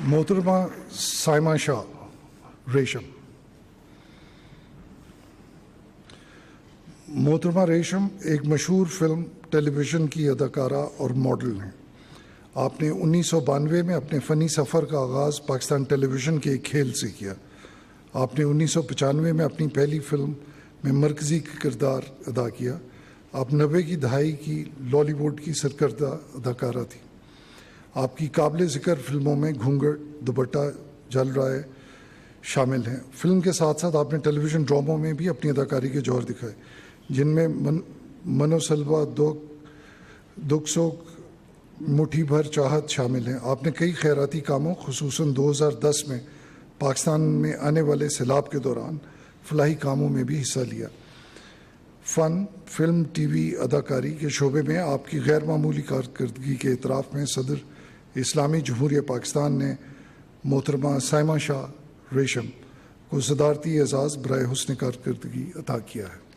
محترمہ سائمہ شاہ ریشم۔ محترمہ ریشم ایک مشہور فلم ٹیلی ویژن کی اداکارہ اور ماڈل ہیں۔ آپ نے 1992 میں اپنے فنی سفر کا آغاز پاکستان ٹیلی ویژن کے ایک کھیل سے کیا۔ آپ نے 1995 میں اپنی پہلی فلم میں مرکزی کردار ادا کیا۔ آپ 90 کی دہائی کی لالی ووڈ کی سرکردہ اداکارہ تھی۔ آپ کی قابل ذکر فلموں میں گھونگھٹ، دوپٹہ جل رہا ہے شامل ہیں۔ فلم کے ساتھ ساتھ آپ نے ٹیلی ویژن ڈراموں میں بھی اپنی اداکاری کے جوہر دکھائے، جن میں منو سلوا، دکھ سوکھ، مٹھی بھر چاہت شامل ہیں۔ آپ نے کئی خیراتی کاموں، خصوصاً 2010 میں پاکستان میں آنے والے سیلاب کے دوران فلاحی کاموں میں بھی حصہ لیا۔ فن، فلم، ٹی وی، اداکاری کے شعبے میں آپ کی غیر معمولی کارکردگی کے اعتراف میں صدر اسلامی جمہوریہ پاکستان نے محترمہ سائمہ شاہ ریشم کو صدارتی اعزاز برائے حسن کارکردگی عطا کیا ہے۔